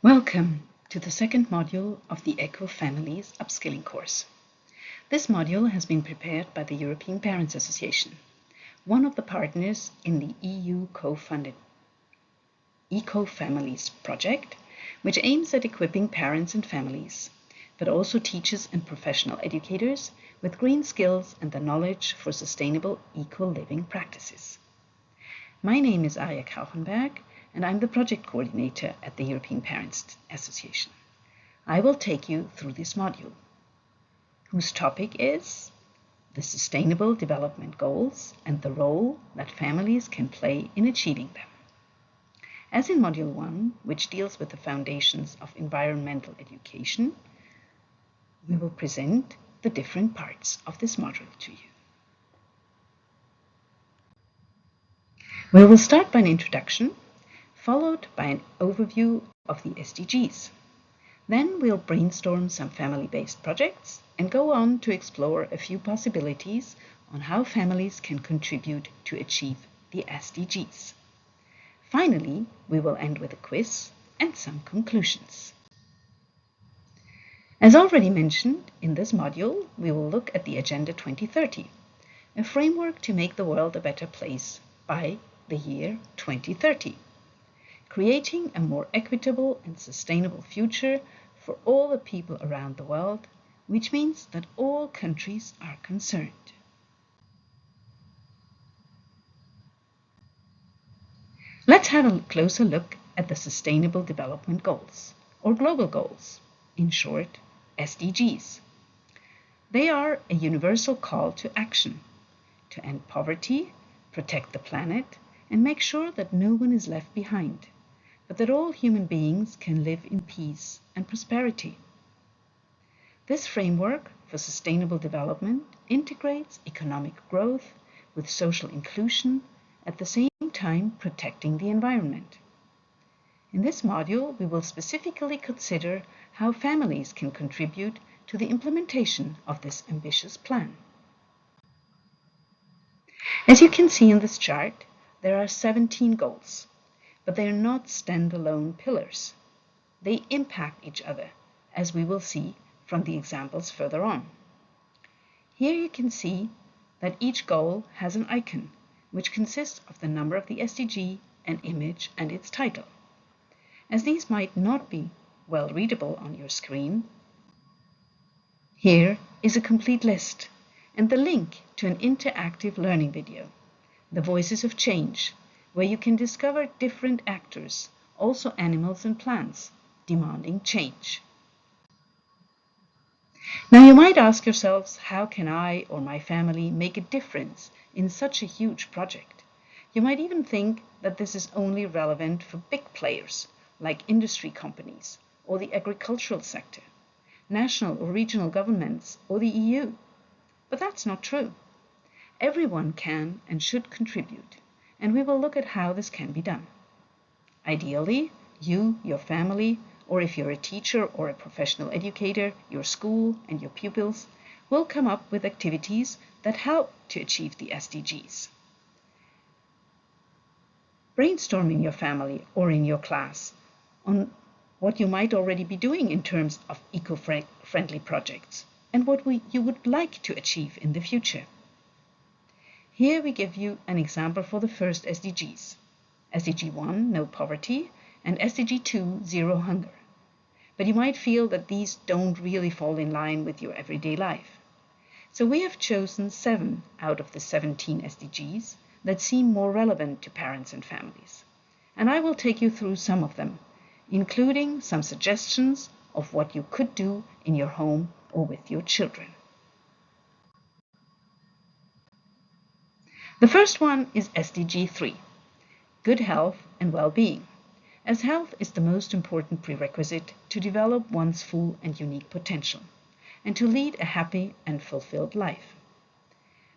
Welcome to the second module of the Eco Families Upskilling course. This module has been prepared by the European Parents Association, one of the partners in the EU co-funded Eco Families project, which aims at equipping parents and families, but also teachers and professional educators with green skills and the knowledge for sustainable eco-living practices. My name is Arja Kauchenberg, and I'm the project coordinator at the European Parents Association. I will take you through this module, whose topic is the Sustainable Development Goals and the role that families can play in achieving them. As in Module 1, which deals with the foundations of environmental education, we will present the different parts of this module to you. We will start by an introduction, followed by an overview of the SDGs. Then we'll brainstorm some family-based projects and go on to explore a few possibilities on how families can contribute to achieve the SDGs. Finally, we will end with a quiz and some conclusions. As already mentioned, in this module, we will look at the Agenda 2030, a framework to make the world a better place by the year 2030. Creating a more equitable and sustainable future for all the people around the world, which means that all countries are concerned. Let's have a closer look at the Sustainable Development Goals, or Global Goals, in short, SDGs. They are a universal call to action to end poverty, protect the planet, and make sure that no one is left behind, but that all human beings can live in peace and prosperity. This framework for sustainable development integrates economic growth with social inclusion, at the same time protecting the environment. In this module, we will specifically consider how families can contribute to the implementation of this ambitious plan. As you can see in this chart, there are 17 goals, but they are not standalone pillars. They impact each other, as we will see from the examples further on. Here you can see that each goal has an icon, which consists of the number of the SDG, an image, and its title. As these might not be well readable on your screen, here is a complete list and the link to an interactive learning video, The Voices of Change, where you can discover different actors, also animals and plants, demanding change. Now you might ask yourselves, how can I or my family make a difference in such a huge project? You might even think that this is only relevant for big players, like industry companies or the agricultural sector, national or regional governments or the EU. But that's not true. Everyone can and should contribute, and we will look at how this can be done. Ideally, you, your family, or if you're a teacher or a professional educator, your school and your pupils will come up with activities that help to achieve the SDGs. Brainstorm in your family or in your class on what you might already be doing in terms of eco-friendly projects and what you would like to achieve in the future. Here we give you an example for the first SDGs. SDG 1, no poverty, and SDG 2, zero hunger. But you might feel that these don't really fall in line with your everyday life. So we have chosen 7 out of the 17 SDGs that seem more relevant to parents and families. And I will take you through some of them, including some suggestions of what you could do in your home or with your children. The first one is SDG 3, good health and well-being, as health is the most important prerequisite to develop one's full and unique potential, and to lead a happy and fulfilled life.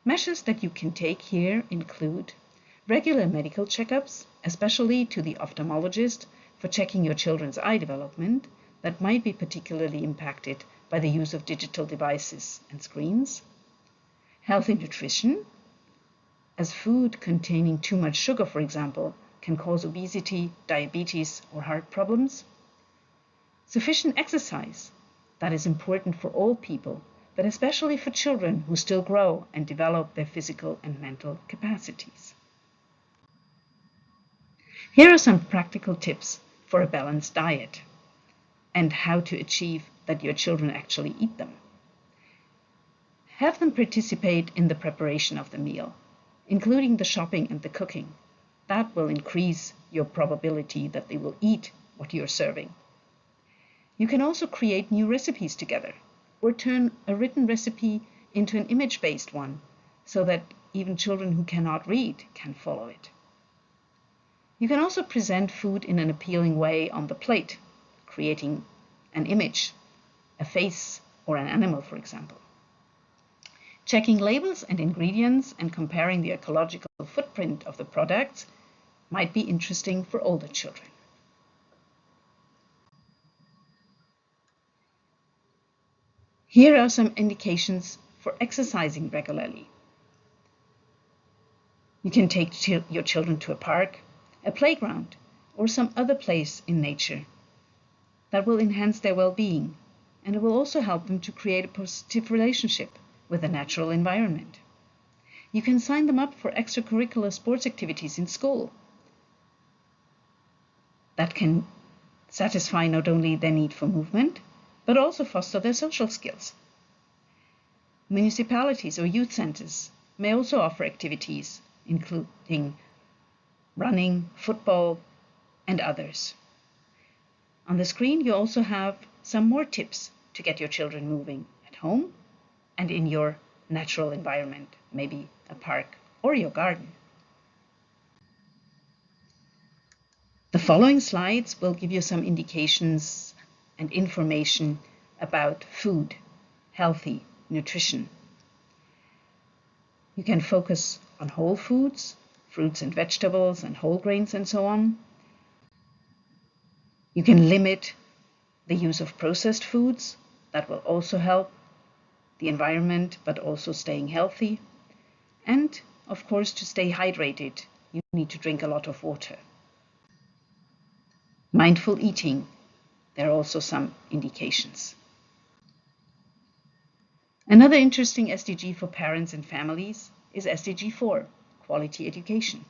Measures that you can take here include regular medical checkups, especially to the ophthalmologist for checking your children's eye development that might be particularly impacted by the use of digital devices and screens. Healthy nutrition, as food containing too much sugar, for example, can cause obesity, diabetes, or heart problems. Sufficient exercise, that is important for all people, but especially for children who still grow and develop their physical and mental capacities. Here are some practical tips for a balanced diet and how to achieve that your children actually eat them. Have them participate in the preparation of the meal, including the shopping and the cooking. That will increase your probability that they will eat what you're serving. You can also create new recipes together, or turn a written recipe into an image-based one, so that even children who cannot read can follow it. You can also present food in an appealing way on the plate, creating an image, a face, or an animal, for example. Checking labels and ingredients and comparing the ecological footprint of the products might be interesting for older children. Here are some indications for exercising regularly. You can take your children to a park, a playground, or some other place in nature. That will enhance their well-being, and it will also help them to create a positive relationship with the natural environment. You can sign them up for extracurricular sports activities in school. That can satisfy not only their need for movement, but also foster their social skills. Municipalities or youth centers may also offer activities, including running, football, and others. On the screen, you also have some more tips to get your children moving at home and in your natural environment, maybe a park or your garden. The following slides will give you some indications and information about food, healthy nutrition. You can focus on whole foods, fruits and vegetables and whole grains and so on. You can limit the use of processed foods. That will also help the environment, but also staying healthy. And of course, to stay hydrated, you need to drink a lot of water. Mindful eating, there are also some indications. Another interesting SDG for parents and families is SDG 4, quality education.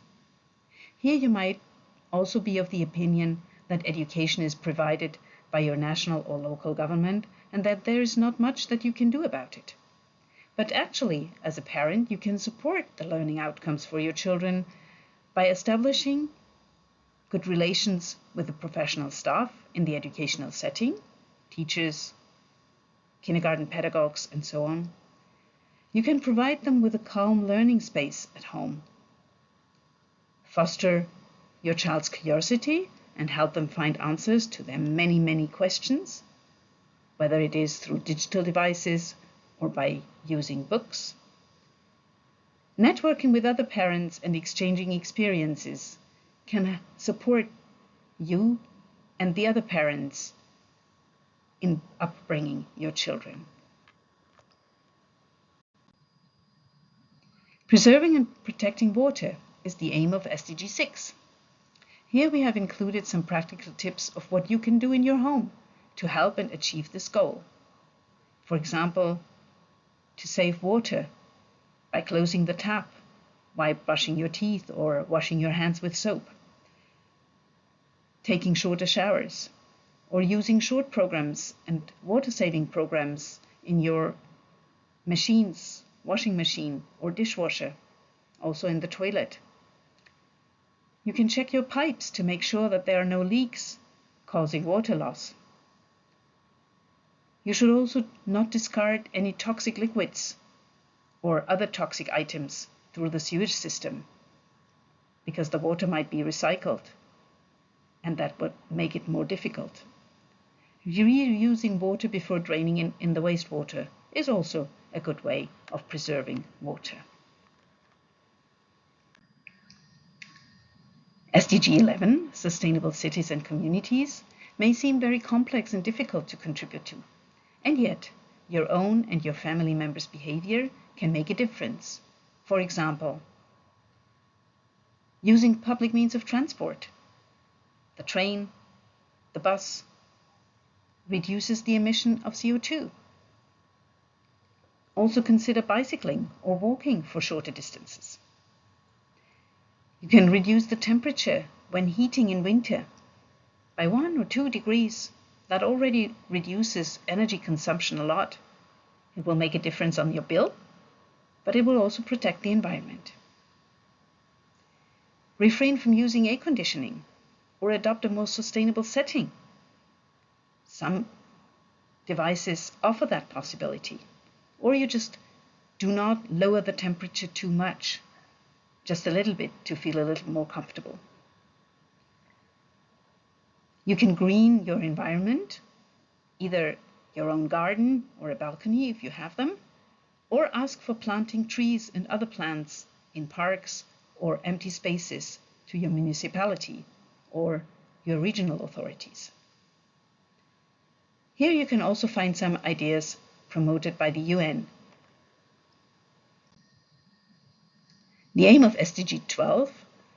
Here you might also be of the opinion that education is provided by your national or local government and that there is not much that you can do about it. But actually, as a parent, you can support the learning outcomes for your children by establishing good relations with the professional staff in the educational setting, teachers, kindergarten pedagogues, and so on. You can provide them with a calm learning space at home. Foster your child's curiosity and help them find answers to their many, many questions, whether it is through digital devices or by using books. Networking with other parents and exchanging experiences can support you and the other parents in upbringing your children. Preserving and protecting water is the aim of SDG 6. Here we have included some practical tips of what you can do in your home to help and achieve this goal. For example, to save water by closing the tap while brushing your teeth or washing your hands with soap, taking shorter showers, or using short programs and water-saving programs in your machines, washing machine or dishwasher, also in the toilet. You can check your pipes to make sure that there are no leaks causing water loss. You should also not discard any toxic liquids or other toxic items through the sewage system, because the water might be recycled, and that would make it more difficult. Reusing water before draining in the wastewater is also a good way of preserving water. SDG 11, Sustainable Cities and Communities, may seem very complex and difficult to contribute to, and yet your own and your family members' behavior can make a difference. For example, using public means of transport, the train, the bus, reduces the emission of CO2. Also consider bicycling or walking for shorter distances. You can reduce the temperature when heating in winter by 1 or 2 degrees. That already reduces energy consumption a lot. It will make a difference on your bill, but it will also protect the environment. Refrain from using air conditioning or adopt a more sustainable setting. Some devices offer that possibility. Or you just do not lower the temperature too much, just a little bit to feel a little more comfortable. You can green your environment, either your own garden or a balcony if you have them, or ask for planting trees and other plants in parks or empty spaces to your municipality or your regional authorities. Here you can also find some ideas promoted by the UN. The aim of SDG 12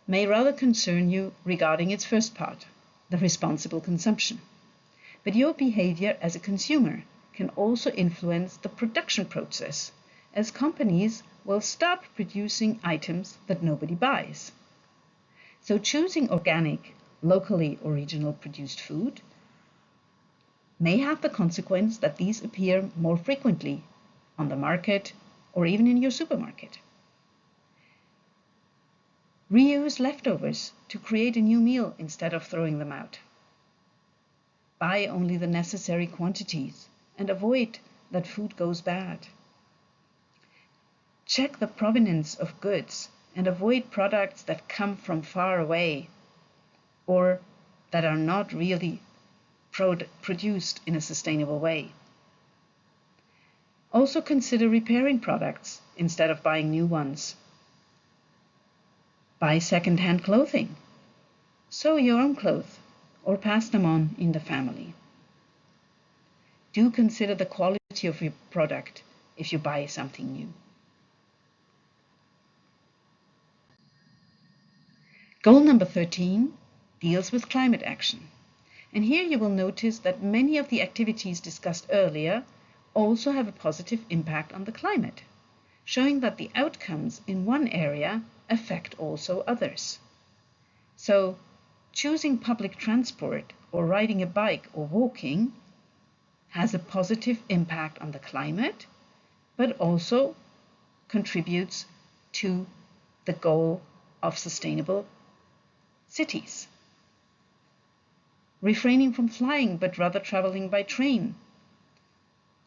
may rather concern you regarding its first part, the responsible consumption. But your behavior as a consumer can also influence the production process, as companies will stop producing items that nobody buys. So choosing organic, locally or regional produced food may have the consequence that these appear more frequently on the market or even in your supermarket. Reuse leftovers to create a new meal instead of throwing them out. Buy only the necessary quantities and avoid that food goes bad. Check the provenance of goods and avoid products that come from far away or that are not really produced in a sustainable way. Also consider repairing products instead of buying new ones. Buy second-hand clothing. Sew your own clothes or pass them on in the family. Do consider the quality of your product if you buy something new. Goal number 13 deals with climate action. And here you will notice that many of the activities discussed earlier also have a positive impact on the climate, showing that the outcomes in one area affect also others. So, choosing public transport or riding a bike or walking has a positive impact on the climate, but also contributes to the goal of sustainable cities. Refraining from flying but rather traveling by train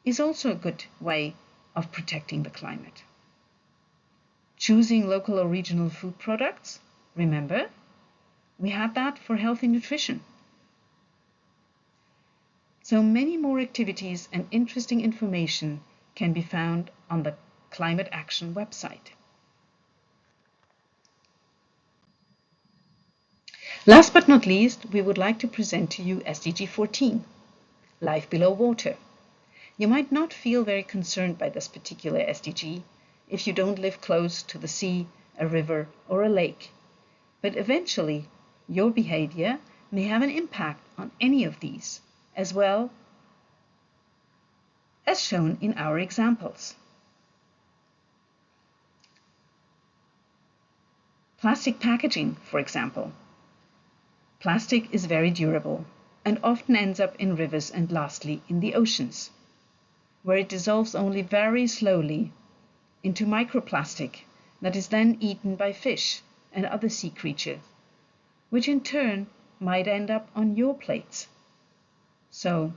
is also a good way of protecting the climate. Choosing local or regional food products, remember, we had that for healthy nutrition. So many more activities and interesting information can be found on the Climate Action website. Last but not least, we would like to present to you SDG 14, Life Below Water. You might not feel very concerned by this particular SDG if you don't live close to the sea, a river, or a lake. But eventually, your behavior may have an impact on any of these, as well as shown in our examples. Plastic packaging, for example. Plastic is very durable and often ends up in rivers and lastly in the oceans, where it dissolves only very slowly into microplastic that is then eaten by fish and other sea creatures, which in turn might end up on your plates. So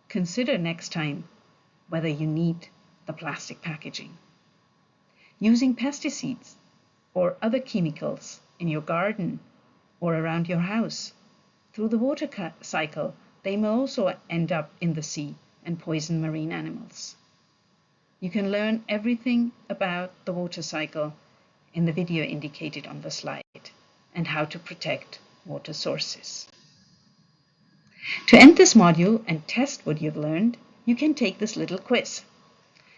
consider next time whether you need the plastic packaging. Using pesticides or other chemicals in your garden or around your house. Through the water cycle, they may also end up in the sea and poison marine animals. You can learn everything about the water cycle in the video indicated on the slide and how to protect water sources. To end this module and test what you've learned, you can take this little quiz.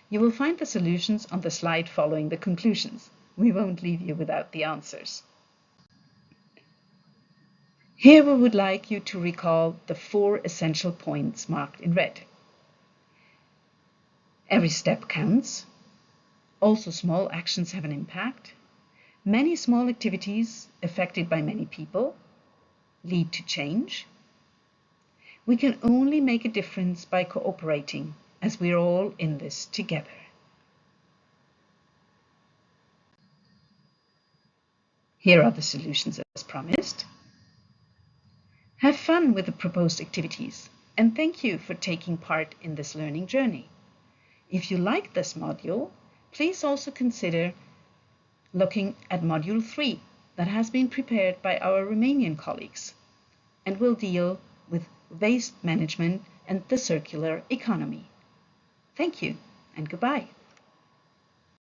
You will find the solutions on the slide following the conclusions. We won't leave you without the answers. Here we would like you to recall the 4 essential points marked in red. Every step counts. Also, small actions have an impact. Many small activities affected by many people lead to change. We can only make a difference by cooperating, as we're all in this together. Here are the solutions as promised. Have fun with the proposed activities, and thank you for taking part in this learning journey. If you like this module, please also consider looking at Module 3 that has been prepared by our Romanian colleagues and will deal with waste management and the circular economy. Thank you and goodbye.